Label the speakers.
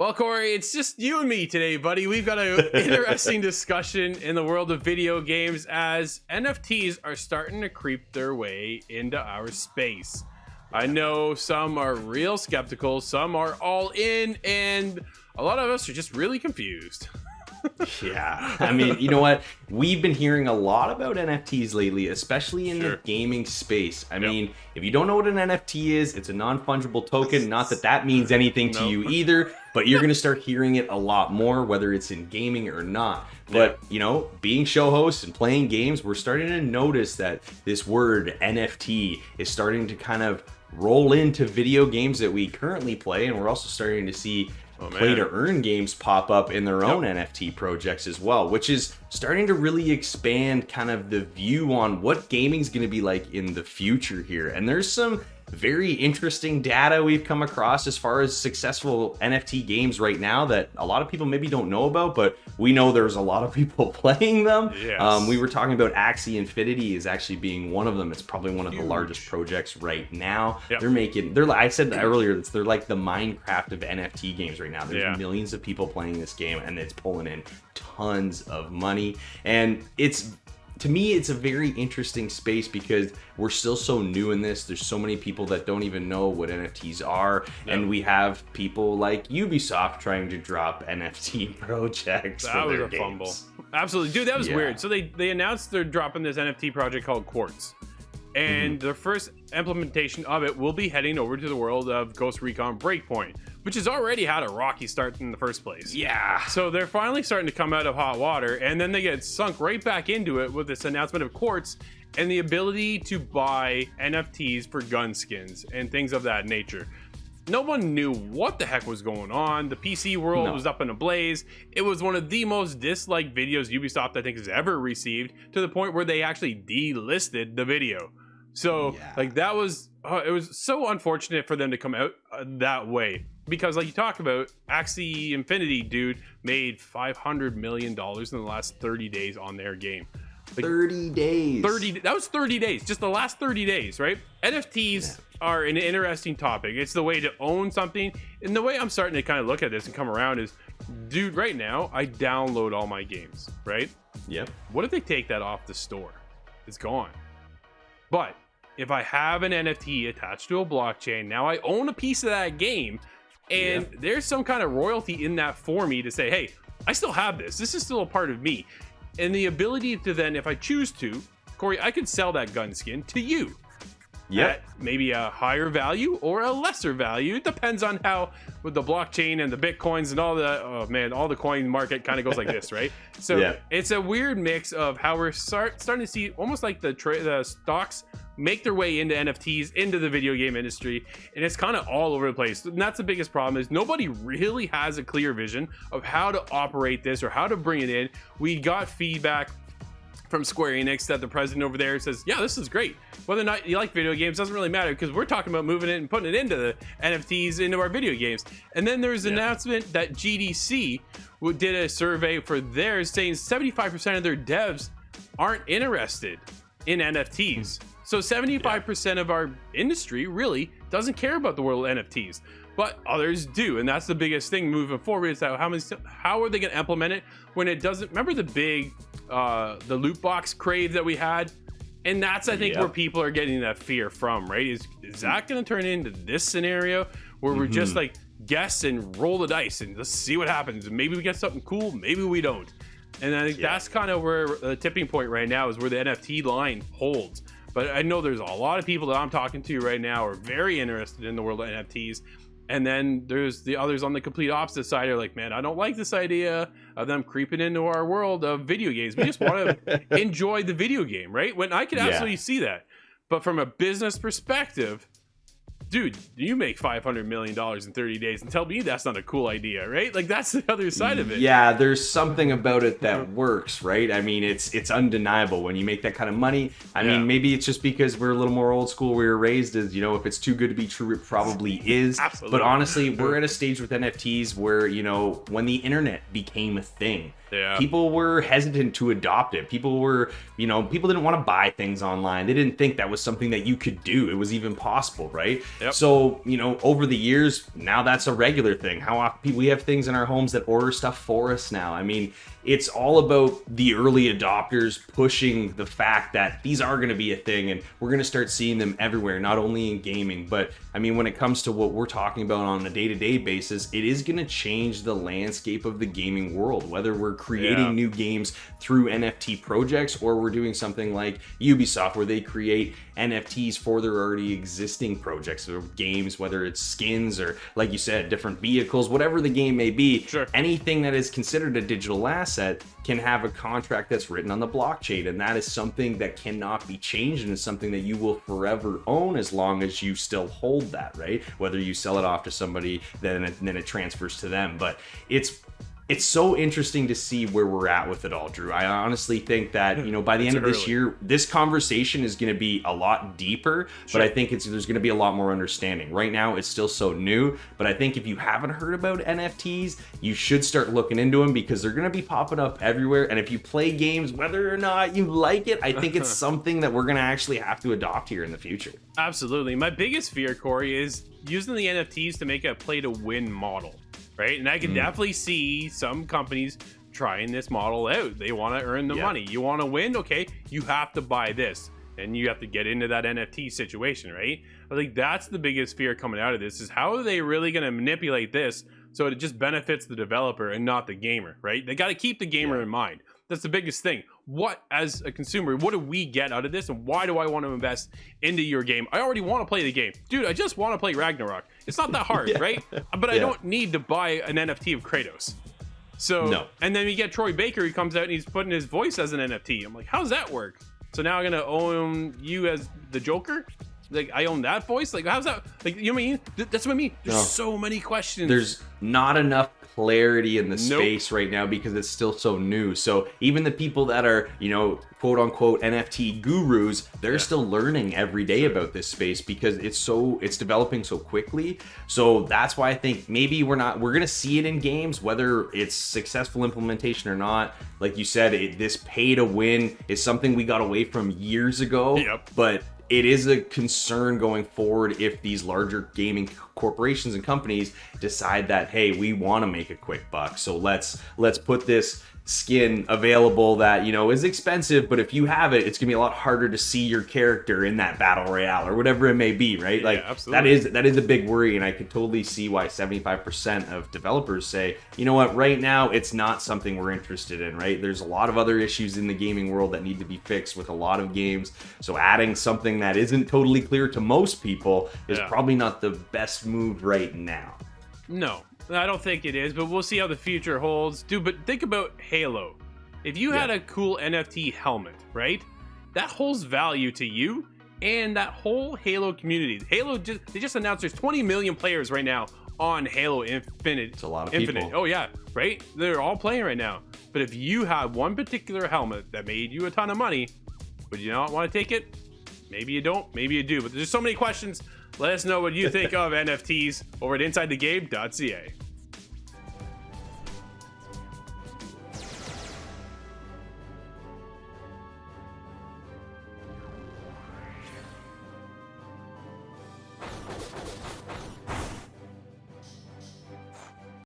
Speaker 1: Well, Corey, it's just you and me today, buddy. We've got an interesting discussion in the world of video games as NFTs are starting to creep their way into our space. I know some are real skeptical, some are all in, and a lot of us are just really confused.
Speaker 2: Yeah, I mean, you know what? We've been hearing a lot about NFTs lately, especially in the gaming space. I mean, if you don't know what an NFT is, it's a non-fungible token. Not that that means anything to you either, but you're going to start hearing it a lot more, whether it's in gaming or not. But, you know, being show hosts and playing games, we're starting to notice that this word NFT is starting to kind of roll into video games that we currently play, and we're also starting to see play to earn games pop up in their own NFT projects as well, which is starting to really expand kind of the view on what gaming's going to be like in the future here. And there's some very interesting data we've come across as far as successful NFT games right now that a lot of people maybe don't know about, but we know there's a lot of people playing them.
Speaker 1: Yes.
Speaker 2: We were talking about Axie Infinity as actually being one of them. It's probably one of the largest projects right now. I said earlier, they're like the Minecraft of NFT games right now. There's millions of people playing this game, and it's pulling in tons of money. And to me, it's a very interesting space because we're still so new in this. There's so many people that don't even know what NFTs are. And we have people like Ubisoft trying to drop NFT projects for their games.
Speaker 1: Fumble. Absolutely. Dude, that was weird. So they announced they're dropping this NFT project called Quartz. And their first implementation of it will be heading over to the world of Ghost Recon Breakpoint, which has already had a rocky start in the first place.
Speaker 2: Yeah.
Speaker 1: So they're finally starting to come out of hot water, and then they get sunk right back into it with this announcement of Quartz and the ability to buy NFTs for gun skins and things of that nature. No one knew what the heck was going on. The PC world was up in a blaze. It was one of the most disliked videos Ubisoft, I think, has ever received, to the point where they actually delisted the video. So, like, that was, it was so unfortunate for them to come out that way. Because, like you talked about, Axie Infinity, dude, made $500 million in the last 30 days on their game. Like,
Speaker 2: 30 days.
Speaker 1: That was 30 days. Just the last 30 days, right? NFTs are an interesting topic. It's the way to own something. And the way I'm starting to kind of look at this and come around is, dude, right now, I download all my games, right?
Speaker 2: Yep.
Speaker 1: What if they take that off the store? It's gone. But if I have an NFT attached to a blockchain, now I own a piece of that game, and there's some kind of royalty in that for me to say, hey, I still have this. This is still a part of me. And the ability to then, if I choose to, Corey, I could sell that gun skin to you. At maybe a higher value or a lesser value. It depends on how, with the blockchain and the bitcoins and all the, all the coin market kind of goes like this, right? So it's a weird mix of how we're starting to see almost like the stocks make their way into NFTs, into the video game industry, and it's kind of all over the place. And that's the biggest problem, is nobody really has a clear vision of how to operate this or how to bring it in. We got feedback from Square Enix that the president over there says, yeah, this is great. Whether or not you like video games doesn't really matter, because we're talking about moving it and putting it into the NFTs into our video games. And then there's an announcement that GDC did a survey for theirs saying 75% of their devs aren't interested in NFTs. So 75% of our industry really doesn't care about the world of NFTs, but others do. And that's the biggest thing moving forward, is that how are they going to implement it when it doesn't? Remember the big, the loot box crave that we had? And that's, I think, where people are getting that fear from, right? Is that going to turn into this scenario where we're just like, guess and roll the dice and let's see what happens. And maybe we get something cool, maybe we don't. And I think that's kind of where the tipping point right now is, where the NFT line holds. But I know there's a lot of people that I'm talking to right now are very interested in the world of NFTs. And then there's the others on the complete opposite side are like, man, I don't like this idea of them creeping into our world of video games. We just want to enjoy the video game, right? When I could absolutely see that. But from a business perspective, dude, you make $500 million in 30 days and tell me that's not a cool idea, right? Like, that's the other side of it.
Speaker 2: Yeah, there's something about it that works, right? I mean, it's undeniable when you make that kind of money. I mean, maybe it's just because we're a little more old school. We were raised as, you know, if it's too good to be true, it probably is.
Speaker 1: Absolutely.
Speaker 2: But honestly, we're at a stage with NFTs where, you know, when the internet became a thing, people were hesitant to adopt it. People were, people didn't want to buy things online. They didn't think that was something that you could do. It was even possible, right?
Speaker 1: Yep.
Speaker 2: So, over the years, now that's a regular thing. How often we have things in our homes that order stuff for us now. I mean, it's all about the early adopters pushing the fact that these are going to be a thing, and we're going to start seeing them everywhere, not only in gaming, but I mean, when it comes to what we're talking about on a day-to-day basis, it is going to change the landscape of the gaming world, whether we're creating new games through NFT projects or we're doing something like Ubisoft where they create NFTs for their already existing projects or games, whether it's skins or, like you said, different vehicles, whatever the game may be.
Speaker 1: Sure.
Speaker 2: Anything that is considered a digital asset can have a contract that's written on the blockchain, and that is something that cannot be changed, and is something that you will forever own as long as you still hold that, right? Whether you sell it off to somebody, then it transfers to them. But it's so interesting to see where we're at with it all, Drew. I honestly think that, by the end of this year, this conversation is going to be a lot deeper, but I think there's going to be a lot more understanding. Right now, it's still so new, but I think if you haven't heard about NFTs, you should start looking into them because they're going to be popping up everywhere. And if you play games, whether or not you like it, I think it's something that we're going to actually have to adopt here in the future.
Speaker 1: Absolutely. My biggest fear, Corey, is using the NFTs to make a play-to-win model. Right, and I can definitely see some companies trying this model out. They want to earn the money. You want to win? Okay, you have to buy this, and you have to get into that NFT situation, right? I think that's the biggest fear coming out of this, is how are they really going to manipulate this so it just benefits the developer and not the gamer, right? They got to keep the gamer in mind. That's the biggest thing. What, as a consumer, what do we get out of this, and why do I want to invest into your game? I already want to play the game. Dude, I just want to play Ragnarok. It's not that hard, right? But I don't need to buy an NFT of Kratos. So, no. And then we get Troy Baker, who comes out and he's putting his voice as an NFT. I'm like, how's that work? So now I'm going to own you as the Joker? Like, I own that voice? Like, how's that? Like, you know what I mean? That's what I mean. There's so many questions.
Speaker 2: There's not enough clarity in the space right now because it's still so new. So even the people that are, quote unquote NFT gurus, they're still learning every day about this space because it's developing so quickly. So that's why I think maybe we're going to see it in games, whether it's successful implementation or not. Like you said, this pay to win is something we got away from years ago, but it is a concern going forward if these larger gaming corporations and companies decide that, hey, we want to make a quick buck, so let's put this skin available that is expensive, but if you have it, it's gonna be a lot harder to see your character in that battle royale or whatever it may be, right? That is a big worry, and I could totally see why 75% of developers say, you know what, right now it's not something we're interested in, right? There's a lot of other issues in the gaming world that need to be fixed with a lot of games, so adding something that isn't totally clear to most people is probably not the best move right now.
Speaker 1: No, I don't think it is, but we'll see how the future holds. Dude, but think about Halo. If you had a cool NFT helmet, right? That holds value to you and that whole Halo community. They just announced there's 20 million players right now on Halo Infinite. It's
Speaker 2: a lot of people.
Speaker 1: Oh yeah, right? They're all playing right now. But if you have one particular helmet that made you a ton of money, would you not want to take it? Maybe you don't, maybe you do. But there's so many questions. Let us know what you think of NFTs over at InsideTheGame.ca.